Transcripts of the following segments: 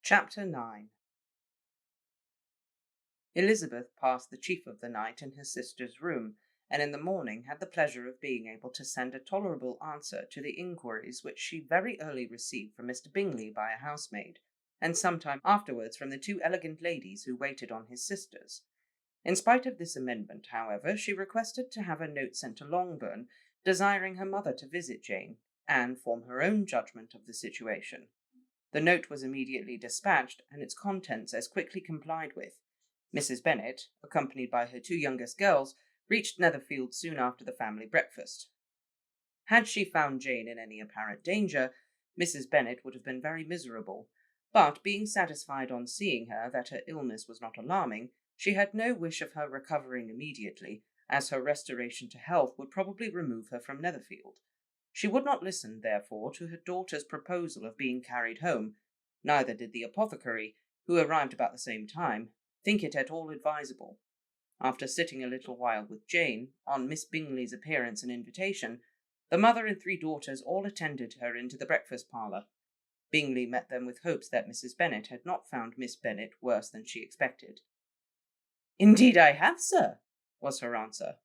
Chapter 9. Elizabeth passed the chief of the night in her sister's room, and in the morning had the pleasure of being able to send a tolerable answer to the inquiries which she very early received from Mr. Bingley by a housemaid, and some time afterwards from the two elegant ladies who waited on his sisters. In spite of this amendment, however, she requested to have a note sent to Longbourn, desiring her mother to visit Jane, and form her own judgment of the situation. The note was immediately dispatched, and its contents as quickly complied with. Mrs. Bennet, accompanied by her two youngest girls, reached Netherfield soon after the family breakfast. Had she found Jane in any apparent danger, Mrs. Bennet would have been very miserable, but being satisfied on seeing her that her illness was not alarming, she had no wish of her recovering immediately, as her restoration to health would probably remove her from Netherfield. She would not listen, therefore, to her daughter's proposal of being carried home. Neither did the apothecary, who arrived about the same time, think it at all advisable. After sitting a little while with Jane, on Miss Bingley's appearance and invitation, the mother and three daughters all attended her into the breakfast parlour. Bingley met them with hopes that Mrs. Bennet had not found Miss Bennet worse than she expected. "Indeed I have, sir," was her answer.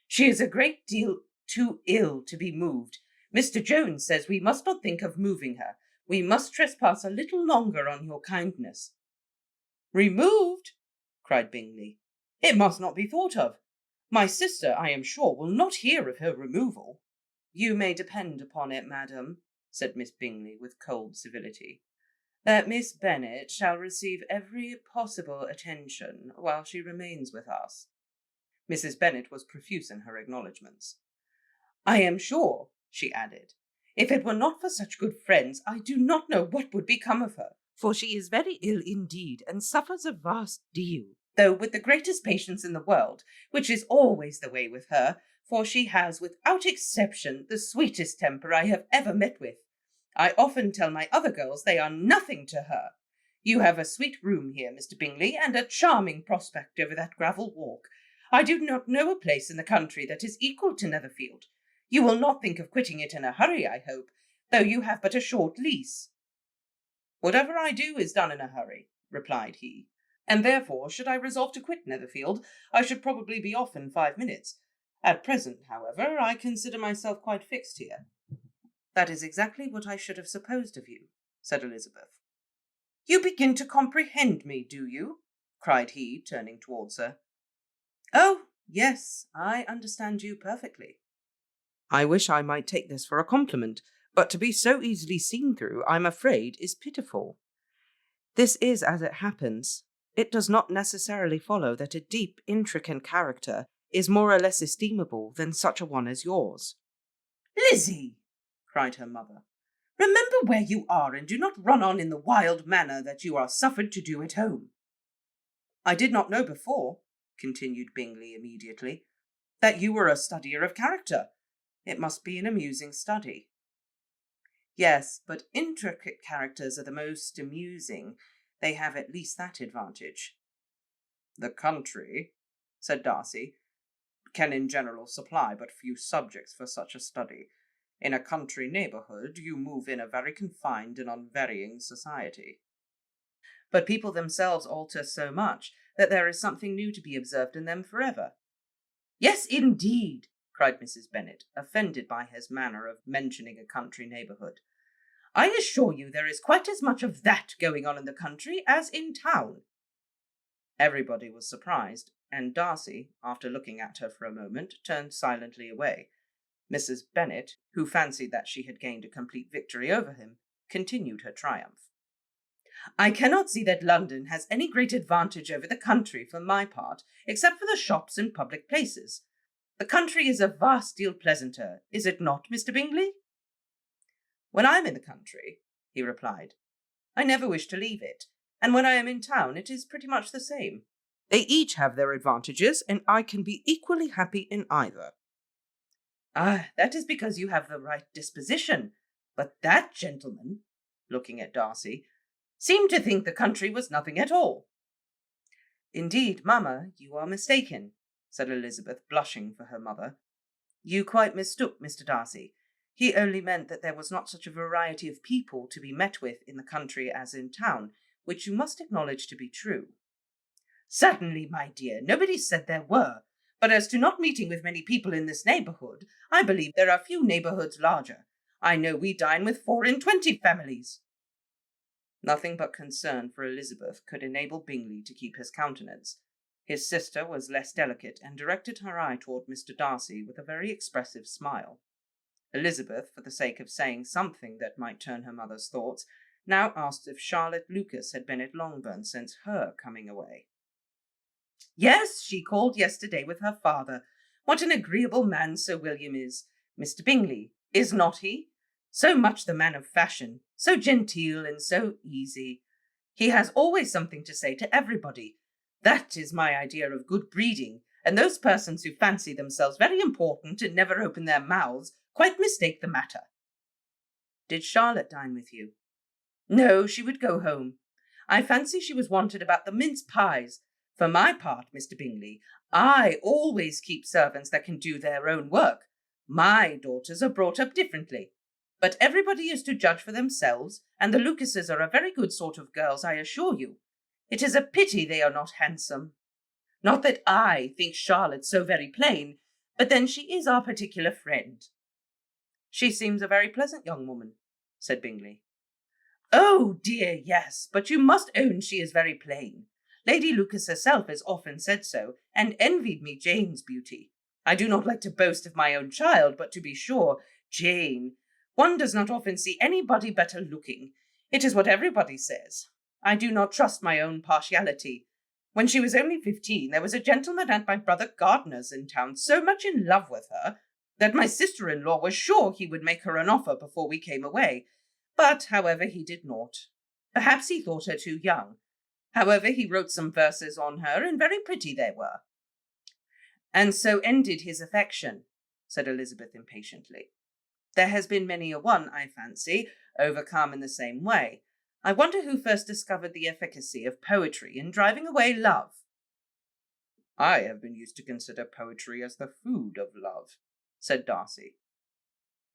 "She is a great deal too ill to be moved. Mr. Jones says we must not think of moving her. We must trespass a little longer on your kindness." "Removed!" cried Bingley. "It must not be thought of. My sister, I am sure, will not hear of her removal." "You may depend upon it, madam," said Miss Bingley with cold civility, "that Miss Bennet shall receive every possible attention while she remains with us." Mrs. Bennet was profuse in her acknowledgments. "I am sure," she added, "if it were not for such good friends, I do not know what would become of her, for she is very ill indeed, and suffers a vast deal, though with the greatest patience in the world, which is always the way with her, for she has, without exception, the sweetest temper I have ever met with. I often tell my other girls they are nothing to her. You have a sweet room here, Mr. Bingley, and a charming prospect over that gravel walk. I do not know a place in the country that is equal to Netherfield. You will not think of quitting it in a hurry, I hope, though you have but a short lease." "Whatever I do is done in a hurry," replied he, "and therefore, should I resolve to quit Netherfield, I should probably be off in 5 minutes. At present, however, I consider myself quite fixed here." "That is exactly what I should have supposed of you," said Elizabeth. "You begin to comprehend me, do you?" cried he, turning towards her. "Oh, yes, I understand you perfectly." "I wish I might take this for a compliment, but to be so easily seen through, I'm afraid, is pitiful. This is as it happens. It does not necessarily follow that a deep, intricate character is more or less estimable than such a one as yours." "Lizzie!" cried her mother, "remember where you are, and do not run on in the wild manner that you are suffered to do at home." "I did not know before," continued Bingley immediately, "that you were a studier of character. It must be an amusing study." "Yes, but intricate characters are the most amusing. They have at least that advantage." "The country," said Darcy, "can in general supply but few subjects for such a study. In a country neighbourhood you move in a very confined and unvarying society." "But people themselves alter so much that there is something new to be observed in them forever." "Yes, indeed," cried Mrs. Bennet, offended by his manner of mentioning a country neighbourhood. "I assure you there is quite as much of that going on in the country as in town." Everybody was surprised, and Darcy, after looking at her for a moment, turned silently away. Mrs. Bennet, who fancied that she had gained a complete victory over him, continued her triumph. "I cannot see that London has any great advantage over the country for my part, except for the shops and public places. The country is a vast deal pleasanter, is it not, Mr. Bingley?" "When I am in the country," he replied, "I never wish to leave it, and when I am in town it is pretty much the same. They each have their advantages, and I can be equally happy in either." "Ah, that is because you have the right disposition, but that gentleman," looking at Darcy, "seemed to think the country was nothing at all." "Indeed, mamma, you are mistaken," said Elizabeth, blushing for her mother. "You quite mistook Mr. Darcy. He only meant that there was not such a variety of people to be met with in the country as in town, which you must acknowledge to be true. Certainly, my dear, nobody said there were. But as to not meeting with many people in this neighbourhood, I believe there are few neighbourhoods larger. I know we dine with 24 families. Nothing but concern for Elizabeth could enable Bingley to keep his countenance. His sister was less delicate, and directed her eye toward Mr. Darcy with a very expressive smile. Elizabeth, for the sake of saying something that might turn her mother's thoughts, now asked if Charlotte Lucas had been at Longbourn since her coming away. Yes, she called yesterday with her father. What an agreeable man Sir William is. Mr. Bingley, is not he? So much the man of fashion, so genteel and so easy. He has always something to say to everybody. That is my idea of good breeding, and those persons who fancy themselves very important and never open their mouths quite mistake the matter. Did Charlotte dine with you? No, she would go home. I fancy she was wanted about the mince pies. For my part, Mr. Bingley, I always keep servants that can do their own work. My daughters are brought up differently. But everybody is to judge for themselves, and the Lucases are a very good sort of girls, I assure you. It is a pity they are not handsome. Not that I think Charlotte so very plain, but then she is our particular friend. She seems a very pleasant young woman, said Bingley. Oh, dear, yes, but you must own she is very plain. Lady Lucas herself has often said so, and envied me Jane's beauty. I do not like to boast of my own child, but to be sure, Jane, one does not often see anybody better looking. It is what everybody says. I do not trust my own partiality. When she was only 15, there was a gentleman at my brother Gardiner's in town so much in love with her that my sister-in-law was sure he would make her an offer before we came away. But, however, he did not. Perhaps he thought her too young. However, he wrote some verses on her, and very pretty they were. And so ended his affection, said Elizabeth impatiently. There has been many a one, I fancy, overcome in the same way. I wonder who first discovered the efficacy of poetry in driving away love. I have been used to consider poetry as the food of love, said Darcy.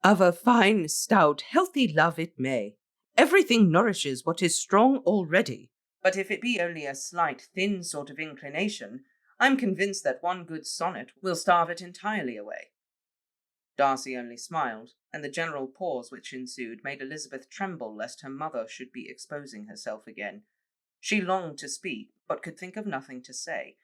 Of a fine, stout, healthy love it may. Everything nourishes what is strong already. But if it be only a slight, thin sort of inclination, I'm convinced that one good sonnet will starve it entirely away. Darcy only smiled, and the general pause which ensued made Elizabeth tremble lest her mother should be exposing herself again. She longed to speak, but could think of nothing to say,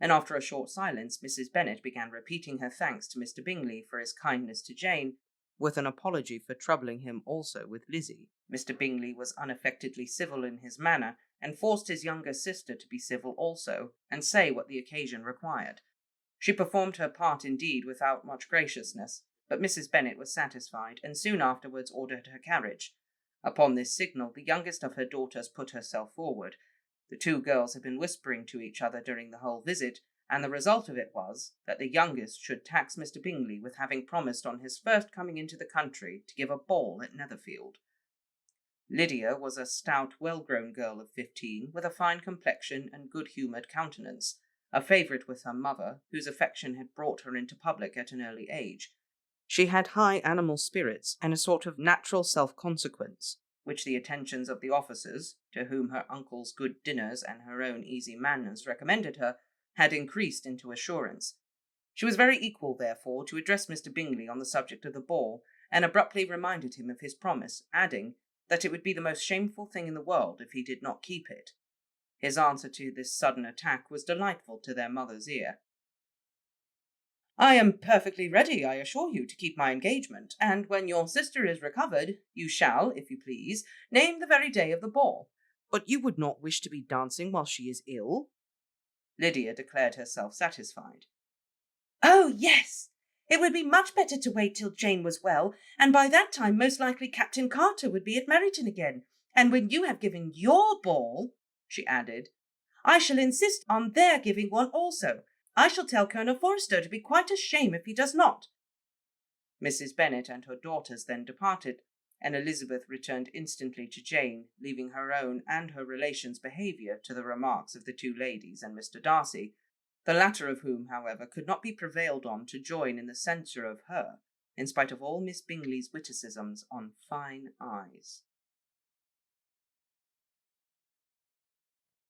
and after a short silence Mrs. Bennet began repeating her thanks to Mr. Bingley for his kindness to Jane, with an apology for troubling him also with Lizzie. Mr. Bingley was unaffectedly civil in his manner, and forced his younger sister to be civil also, and say what the occasion required. She performed her part indeed without much graciousness, but Mrs. Bennet was satisfied, and soon afterwards ordered her carriage. Upon this signal, the youngest of her daughters put herself forward. The two girls had been whispering to each other during the whole visit, and the result of it was that the youngest should tax Mr. Bingley with having promised on his first coming into the country to give a ball at Netherfield. Lydia was a stout, well-grown girl of 15, with a fine complexion and good-humoured countenance, a favourite with her mother, whose affection had brought her into public at an early age. She had high animal spirits and a sort of natural self-consequence, which the attentions of the officers, to whom her uncle's good dinners and her own easy manners recommended her, had increased into assurance. She was very equal, therefore, to address Mr. Bingley on the subject of the ball, and abruptly reminded him of his promise, adding that it would be the most shameful thing in the world if he did not keep it. His answer to this sudden attack was delightful to their mother's ear. I am perfectly ready, I assure you, to keep my engagement, and when your sister is recovered, you shall, if you please, name the very day of the ball. But you would not wish to be dancing while she is ill? Lydia declared herself satisfied. Oh, yes! It would be much better to wait till Jane was well, and by that time most likely Captain Carter would be at Meryton again. And when you have given your ball, she added, I shall insist on their giving one also. I shall tell Colonel Forster to be quite ashamed if he does not. Mrs. Bennet and her daughters then departed, and Elizabeth returned instantly to Jane, leaving her own and her relations' behaviour to the remarks of the two ladies and Mr. Darcy, the latter of whom, however, could not be prevailed on to join in the censure of her, in spite of all Miss Bingley's witticisms on fine eyes.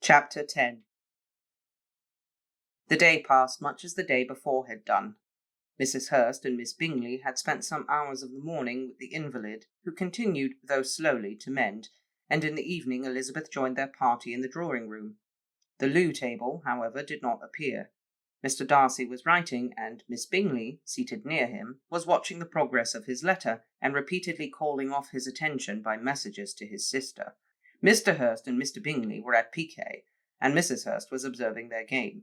Chapter 10. The day passed much as the day before had done. Mrs. Hurst and Miss Bingley had spent some hours of the morning with the invalid, who continued, though slowly, to mend, and in the evening Elizabeth joined their party in the drawing-room. The loo table, however, did not appear. Mr. Darcy was writing, and Miss Bingley, seated near him, was watching the progress of his letter, and repeatedly calling off his attention by messages to his sister. Mr. Hurst and Mr. Bingley were at piquet, and Mrs. Hurst was observing their game.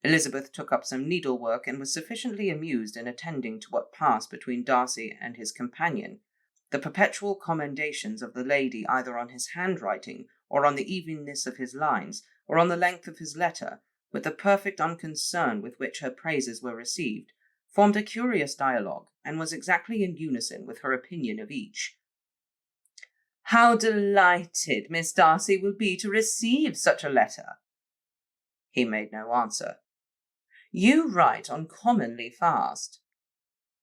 Elizabeth took up some needlework and was sufficiently amused in attending to what passed between Darcy and his companion. The perpetual commendations of the lady either on his handwriting, or on the evenness of his lines, or on the length of his letter, with the perfect unconcern with which her praises were received, formed a curious dialogue, and was exactly in unison with her opinion of each. "How delighted Miss Darcy will be to receive such a letter!" He made no answer. "You write uncommonly fast."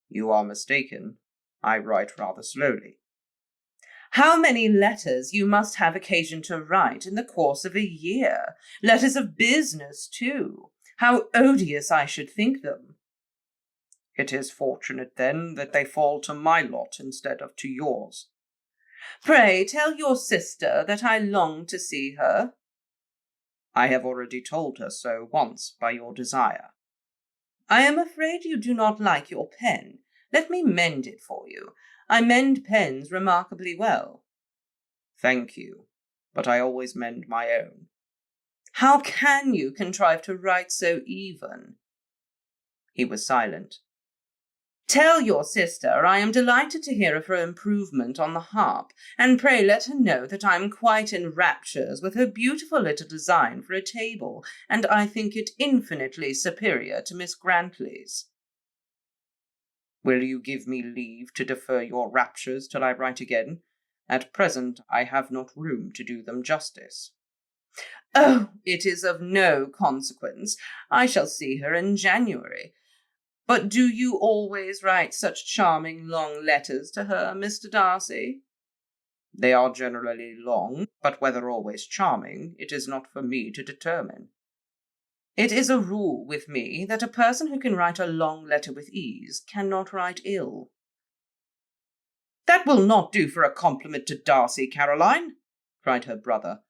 "You are mistaken. I write rather slowly." "How many letters you must have occasion to write in the course of a year! Letters of business, too! How odious I should think them!" "It is fortunate, then, that they fall to my lot instead of to yours." "Pray tell your sister that I long to see her." "I have already told her so once by your desire." "I am afraid you do not like your pen. Let me mend it for you. I mend pens remarkably well." "Thank you, but I always mend my own." "How can you contrive to write so even?" He was silent. "Tell your sister I am delighted to hear of her improvement on the harp, and pray let her know that I am quite in raptures with her beautiful little design for a table, and I think it infinitely superior to Miss Grantley's." "Will you give me leave to defer your raptures till I write again? At present I have not room to do them justice." "Oh, it is of no consequence. I shall see her in January. But do you always write such charming long letters to her, Mr. Darcy?" "They are generally long, but whether always charming, it is not for me to determine." "It is a rule with me that a person who can write a long letter with ease cannot write ill." "That will not do for a compliment to Darcy, Caroline," cried her brother.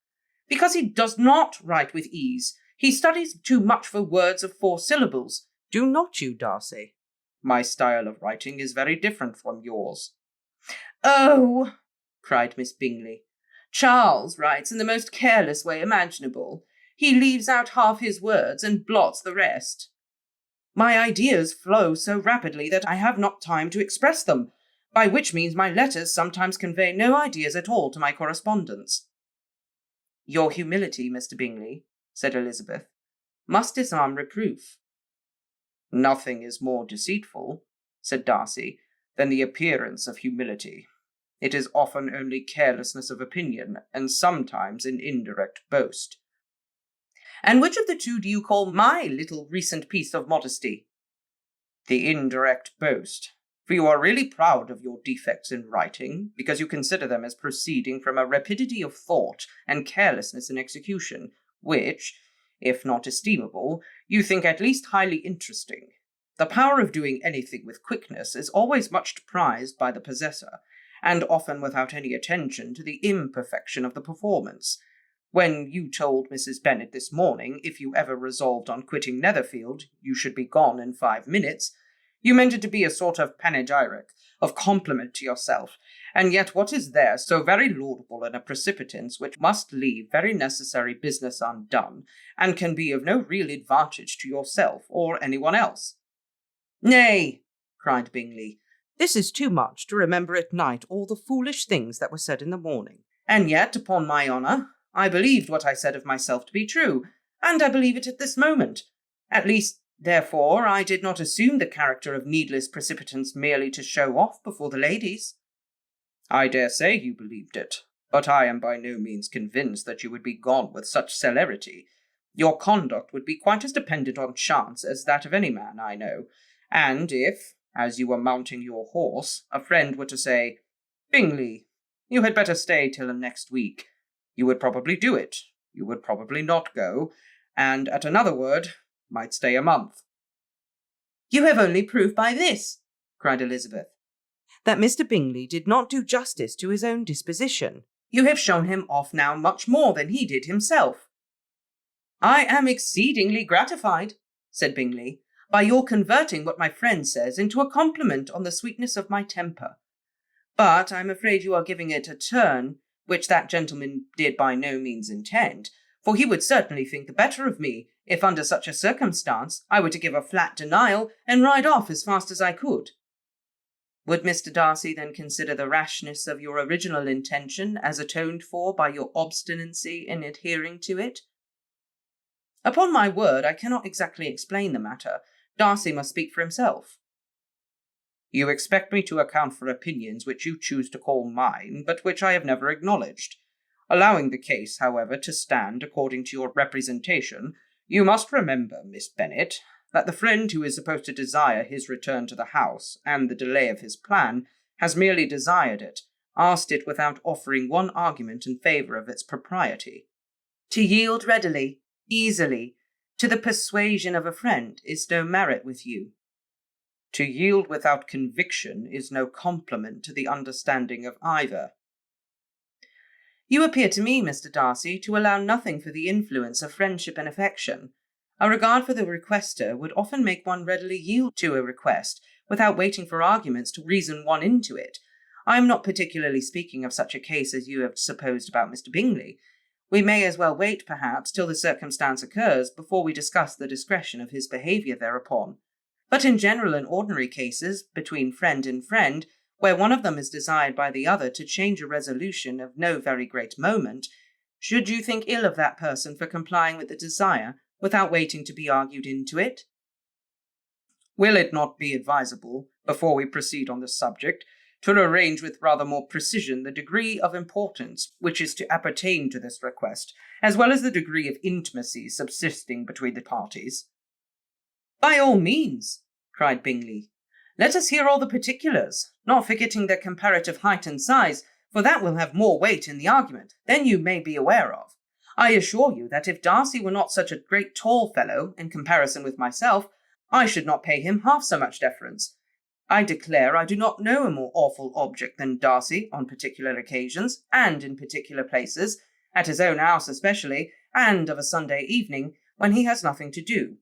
"Because he does not write with ease. He studies too much for words of 4 syllables. Do not you, Darcy? My style of writing is very different from yours." "Oh," cried Miss Bingley, "Charles writes in the most careless way imaginable. He leaves out half his words and blots the rest. My ideas flow so rapidly that I have not time to express them, by which means my letters sometimes convey no ideas at all to my correspondents." "Your humility, Mr. Bingley," said Elizabeth, "must disarm reproof." "Nothing is more deceitful," said Darcy, "than the appearance of humility. It is often only carelessness of opinion, and sometimes an indirect boast." "And which of the two do you call my little recent piece of modesty?" "The indirect boast, for you are really proud of your defects in writing, because you consider them as proceeding from a rapidity of thought and carelessness in execution, which, if not estimable, you think at least highly interesting. The power of doing anything with quickness is always much prized by the possessor, and often without any attention to the imperfection of the performance. When you told Mrs. Bennet this morning, if you ever resolved on quitting Netherfield, you should be gone in 5 minutes, you meant it to be a sort of panegyric, of compliment to yourself, and yet what is there so very laudable in a precipitance which must leave very necessary business undone, and can be of no real advantage to yourself or anyone else?" "Nay," cried Bingley, "this is too much to remember at night all the foolish things that were said in the morning. And yet, upon my honour, I believed what I said of myself to be true, and I believe it at this moment. At least, therefore, I did not assume the character of needless precipitance merely to show off before the ladies." "I dare say you believed it, but I am by no means convinced that you would be gone with such celerity. Your conduct would be quite as dependent on chance as that of any man I know, and if, as you were mounting your horse, a friend were to say, 'Bingley, you had better stay till next week,' you would probably do it, you would probably not go, and at another word, might stay a month. You have only proved by this, cried Elizabeth, that Mr. Bingley did not do justice to his own disposition. You have shown him off now much more than he did himself. I am exceedingly gratified, said Bingley, by your converting what my friend says into a compliment on the sweetness of my temper. But I'm afraid you are giving it a turn which that gentleman did by no means intend, for he would certainly think the better of me if under such a circumstance I were to give a flat denial and ride off as fast as I could. Would Mr. Darcy then consider the rashness of your original intention as atoned for by your obstinacy in adhering to it? Upon my word, I cannot exactly explain the matter. Darcy must speak for himself. You expect me to account for opinions which you choose to call mine, but which I have never acknowledged. Allowing the case, however, to stand according to your representation, you must remember, Miss Bennet, that the friend who is supposed to desire his return to the house and the delay of his plan has merely desired it, asked it without offering one argument in favour of its propriety. To yield readily, easily, to the persuasion of a friend is no merit with you. To yield without conviction is no compliment to the understanding of either. You appear to me, Mr. Darcy, to allow nothing for the influence of friendship and affection. A regard for the requester would often make one readily yield to a request, without waiting for arguments to reason one into it. I am not particularly speaking of such a case as you have supposed about Mr. Bingley. We may as well wait, perhaps, till the circumstance occurs before we discuss the discretion of his behaviour thereupon. But in general and ordinary cases, between friend and friend, where one of them is desired by the other to change a resolution of no very great moment, should you think ill of that person for complying with the desire, without waiting to be argued into it? Will it not be advisable, before we proceed on this subject, to arrange with rather more precision the degree of importance which is to appertain to this request, as well as the degree of intimacy subsisting between the parties? By all means, cried Bingley. Let us hear all the particulars, not forgetting their comparative height and size, for that will have more weight in the argument than you may be aware of. I assure you that if Darcy were not such a great tall fellow, in comparison with myself, I should not pay him half so much deference. I declare I do not know a more awful object than Darcy on particular occasions, and in particular places, at his own house especially, and of a Sunday evening, when he has nothing to do.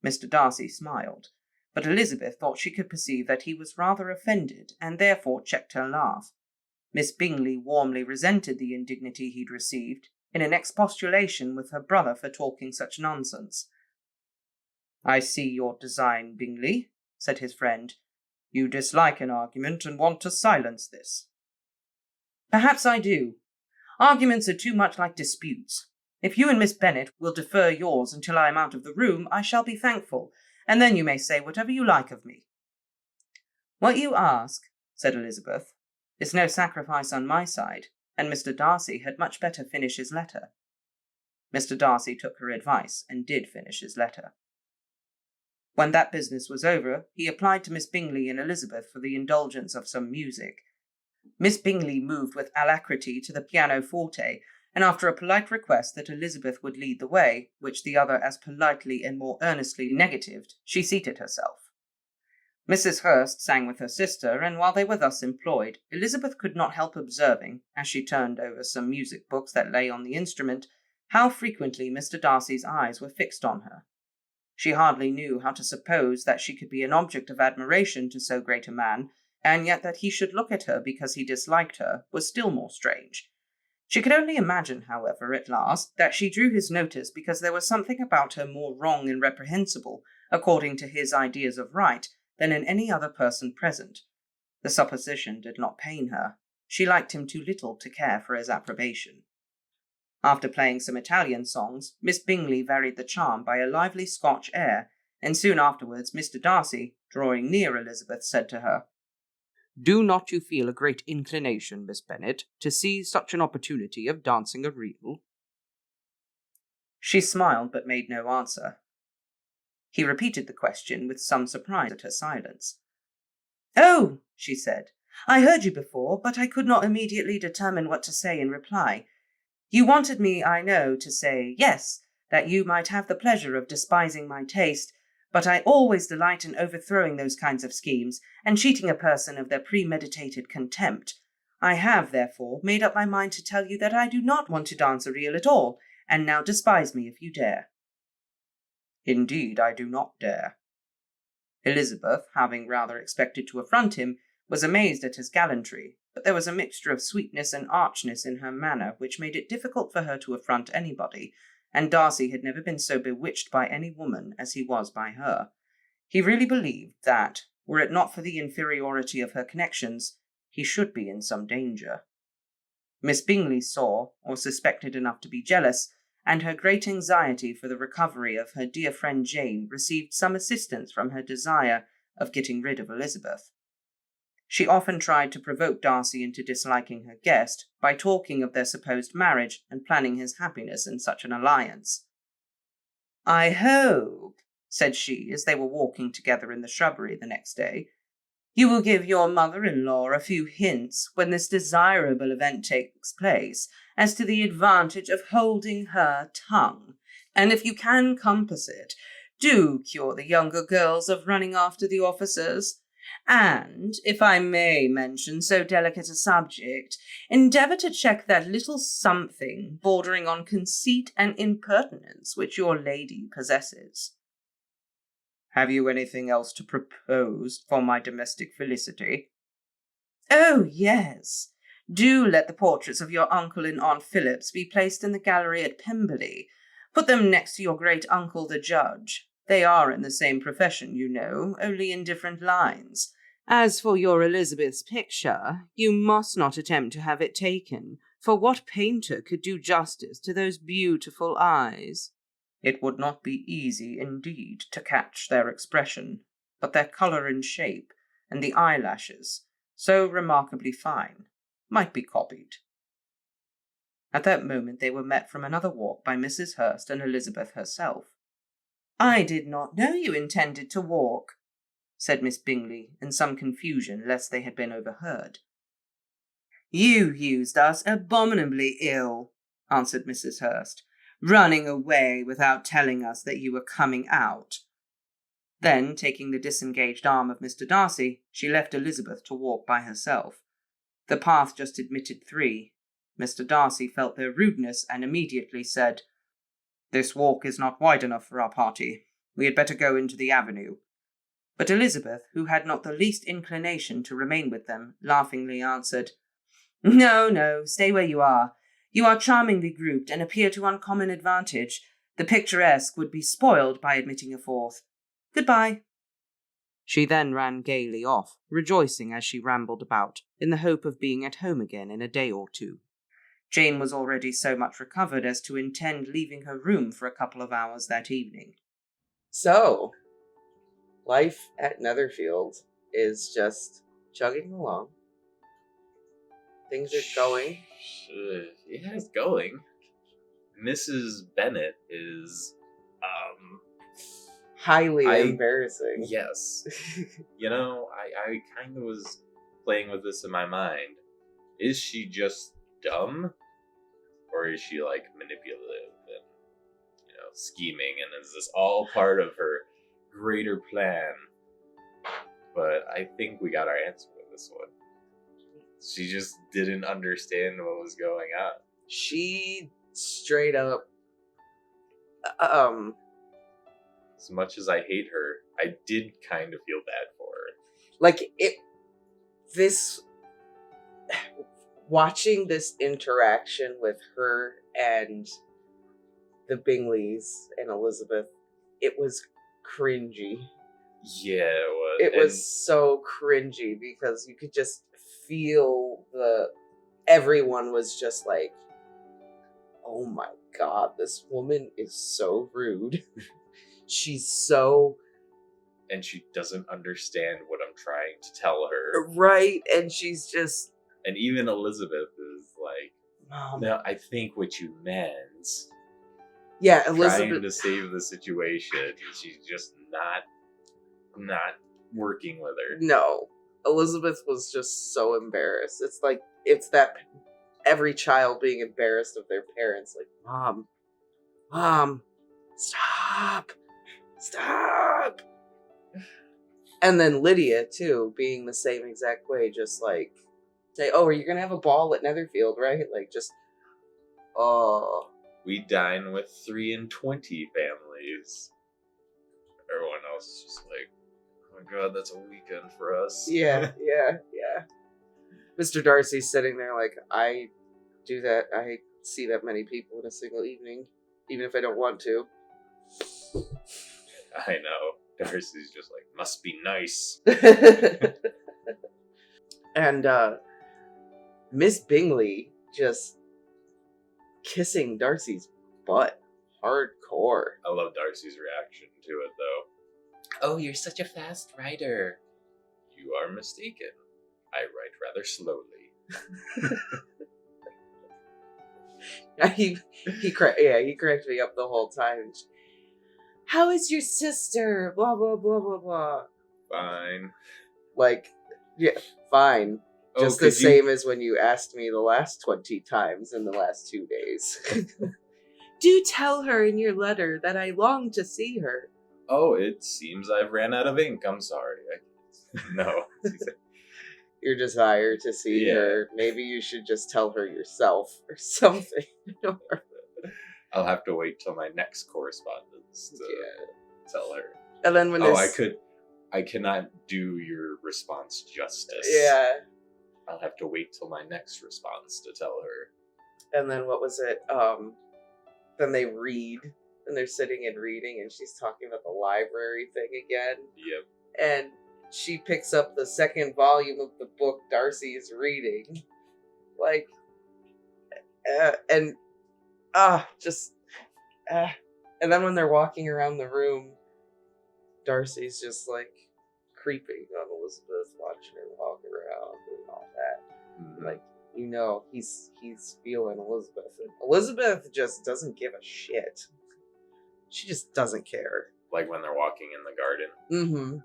Mr. Darcy smiled, but Elizabeth thought she could perceive that he was rather offended, and therefore checked her laugh. Miss Bingley warmly resented the indignity he'd received, in an expostulation with her brother for talking such nonsense. I see your design, Bingley, said his friend. You dislike an argument and want to silence this. Perhaps I do. Arguments are too much like disputes. If you and Miss Bennet will defer yours until I am out of the room, I shall be thankful, and then you may say whatever you like of me. What you ask, said Elizabeth, is no sacrifice on my side, and Mr. Darcy had much better finish his letter. Mr. Darcy took her advice and did finish his letter. When that business was over, he applied to Miss Bingley and Elizabeth for the indulgence of some music. Miss Bingley moved with alacrity to the pianoforte, and after a polite request that Elizabeth would lead the way, which the other as politely and more earnestly negatived, she seated herself. Mrs. Hurst sang with her sister, and while they were thus employed, Elizabeth could not help observing, as she turned over some music books that lay on the instrument, how frequently Mr. Darcy's eyes were fixed on her. She hardly knew how to suppose that she could be an object of admiration to so great a man, and yet that he should look at her because he disliked her was still more strange. She could only imagine, however, at last, that she drew his notice because there was something about her more wrong and reprehensible, according to his ideas of right, than in any other person present. The supposition did not pain her. She liked him too little to care for his approbation. After playing some Italian songs, Miss Bingley varied the charm by a lively Scotch air, and soon afterwards Mr. Darcy, drawing near Elizabeth, said to her, Do not you feel a great inclination, Miss Bennet, to seize such an opportunity of dancing a reel? She smiled but made no answer. He repeated the question with some surprise at her silence. Oh, she said, I heard you before, but I could not immediately determine what to say in reply. You wanted me, I know, to say yes, that you might have the pleasure of despising my taste, but I always delight in overthrowing those kinds of schemes, and cheating a person of their premeditated contempt. I have, therefore, made up my mind to tell you that I do not want to dance a reel at all, and now despise me if you dare. Indeed, I do not dare. Elizabeth, having rather expected to affront him, was amazed at his gallantry, but there was a mixture of sweetness and archness in her manner which made it difficult for her to affront anybody, and Darcy had never been so bewitched by any woman as he was by her. He really believed that, were it not for the inferiority of her connections, he should be in some danger. Miss Bingley saw, or suspected enough to be jealous, and her great anxiety for the recovery of her dear friend Jane received some assistance from her desire of getting rid of Elizabeth. She often tried to provoke Darcy into disliking her guest by talking of their supposed marriage and planning his happiness in such an alliance. "I hope," said she, as they were walking together in the shrubbery the next day, "you will give your mother-in-law a few hints when this desirable event takes place as to the advantage of holding her tongue, and if you can compass it, do cure the younger girls of running after the officers. And, if I may mention so delicate a subject, endeavour to check that little something bordering on conceit and impertinence which your lady possesses." "Have you anything else to propose for my domestic felicity?" "Oh, yes. Do let the portraits of your uncle and Aunt Phillips be placed in the gallery at Pemberley. Put them next to your great-uncle the judge. They are in the same profession, you know, only in different lines. As for your Elizabeth's picture, you must not attempt to have it taken, for what painter could do justice to those beautiful eyes?" "It would not be easy, indeed, to catch their expression, but their colour and shape, and the eyelashes, so remarkably fine, might be copied." At that moment they were met from another walk by Mrs. Hurst and Elizabeth herself. "I did not know you intended to walk," said Miss Bingley, in some confusion lest they had been overheard. "You used us abominably ill," answered Mrs. Hurst, "running away without telling us that you were coming out." Then, taking the disengaged arm of Mr. Darcy, she left Elizabeth to walk by herself. The path just admitted 3. Mr. Darcy felt their rudeness and immediately said, "This walk is not wide enough for our party. We had better go into the avenue." But Elizabeth, who had not the least inclination to remain with them, laughingly answered, "No, no, stay where you are. You are charmingly grouped and appear to uncommon advantage. The picturesque would be spoiled by admitting a 4th. Goodbye." She then ran gaily off, rejoicing as she rambled about, in the hope of being at home again in a day or 2. Jane was already so much recovered as to intend leaving her room for a couple of hours that evening. So, life at Netherfield is just chugging along. Things are going. Yeah, it's going. Mrs. Bennet is, highly embarrassing. Yes. I kind of was playing with this in my mind. Is she just dumb? Or is she, manipulative and, scheming? And is this all part of her greater plan? But I think we got our answer with this one. She just didn't understand what was going on. She straight up, as much as I hate her, I did kind of feel bad for her. Watching this interaction with her and the Bingleys and Elizabeth, it was cringy. Yeah, it was. It was so cringy because you could just feel everyone was just like, oh my god, this woman is so rude. She's so... And she doesn't understand what I'm trying to tell her. Right, and she's just... And even Elizabeth is like, Mom. No, I think what you meant... Yeah, Elizabeth... Trying to save the situation. She's just not working with her. No. Elizabeth was just so embarrassed. It's like, it's that every child being embarrassed of their parents, like, Mom, stop. And then Lydia, too, being the same exact way, just like, say, oh, are you going to have a ball at Netherfield, right? Like, just, oh. We dine with 3 and 20 families. Everyone else is just like, oh my god, that's a weekend for us. Yeah. Mr. Darcy's sitting there like, I do that. I see that many people in a single evening, even if I don't want to. I know. Darcy's just like, must be nice. And Miss Bingley just kissing Darcy's butt hardcore. I love Darcy's reaction to it, though. Oh, you're such a fast writer. You are mistaken. I write rather slowly. he cracked me up the whole time. How is your sister? Blah blah blah blah blah. Fine. Like, yeah, fine. Oh, Just the same as when you asked me the last 20 times in the last 2 days. Do tell her in your letter that I long to see her. Oh, it seems I've ran out of ink. I'm sorry. No. Your desire to see her. Maybe you should just tell her yourself or something. I'll have to wait till my next correspondence to tell her. And then when I cannot do your response justice. Yeah. I'll have to wait till my next response to tell her. And then what was it? Then they read, and they're sitting and reading, and she's talking about the library thing again. Yep. And she picks up the second volume of the book Darcy is reading. Like, and then when they're walking around the room, Darcy's just like creeping on Elizabeth, watching her walk around and all that. Mm-hmm. Like, you know, he's feeling Elizabeth. And Elizabeth just doesn't give a shit. She just doesn't care. Like when they're walking in the garden. Mm-hmm.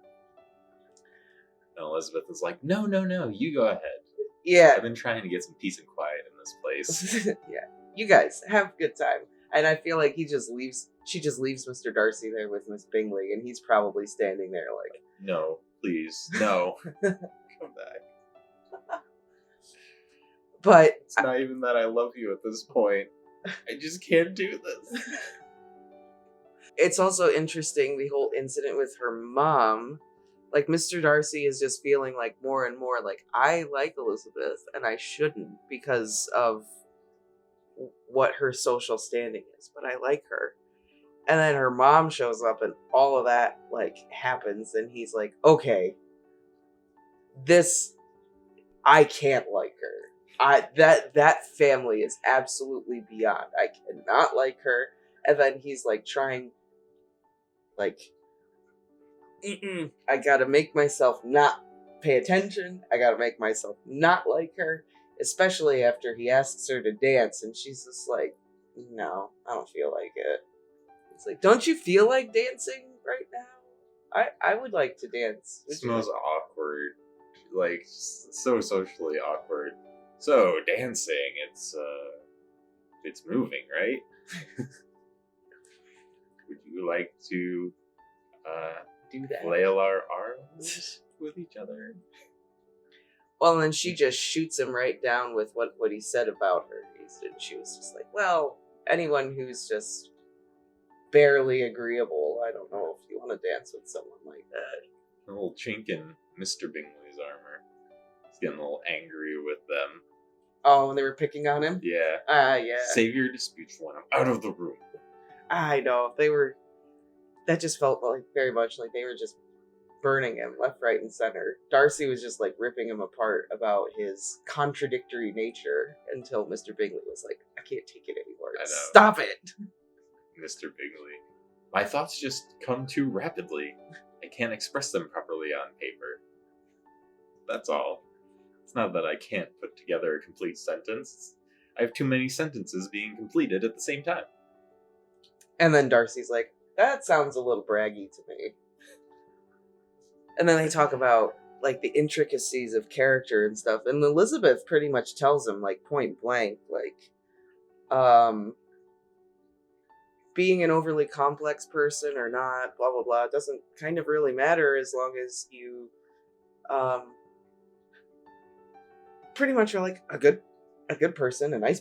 And Elizabeth is like, no, you go ahead. Yeah. I've been trying to get some peace and quiet in this place. Yeah. You guys have a good time. And I feel like she just leaves Mr. Darcy there with Miss Bingley, and he's probably standing there like, no, please, no. Come back. But it's not even that I love you at this point. I just can't do this. It's also interesting, the whole incident with her mom. Like, Mr. Darcy is just feeling like more and more like, I like Elizabeth and I shouldn't because of what her social standing is, but I like her. And then her mom shows up and all of that like happens, and he's like, okay, I can't like her. That family is absolutely beyond. I cannot like her. And then he's like trying, like, I gotta make myself not pay attention. I gotta make myself not like her. Especially after he asks her to dance, and she's just like, no, I don't feel like it. It's like, don't you feel like dancing right now? I would like to dance. It's the most awkward, like, so socially awkward. So, dancing, it's moving, right? Would you like to, do that? flail our arms with each other? Well, and then she just shoots him right down with what he said about her. She was just like, well, anyone who's just barely agreeable, I don't know if you want to dance with someone like that. A little chink in Mr. Bingley's armor. He's getting a little angry with them. Oh, and they were picking on him? Yeah. Yeah. Save your disputes when I'm out of the room. I know. That just felt like very much like they were just burning him left, right, and center. Darcy was just like ripping him apart about his contradictory nature until Mr. Bingley was like, I can't take it anymore. I know. Stop it! Mr. Bingley. My thoughts just come too rapidly. I can't express them properly on paper. That's all. It's not that I can't put together a complete sentence. I have too many sentences being completed at the same time. And then Darcy's like, that sounds a little braggy to me. And then they talk about, like the intricacies of character and stuff. And Elizabeth pretty much tells him, like, point blank, like, being an overly complex person or not, blah blah blah, it doesn't kind of really matter as long as you pretty much are like a good person, a nice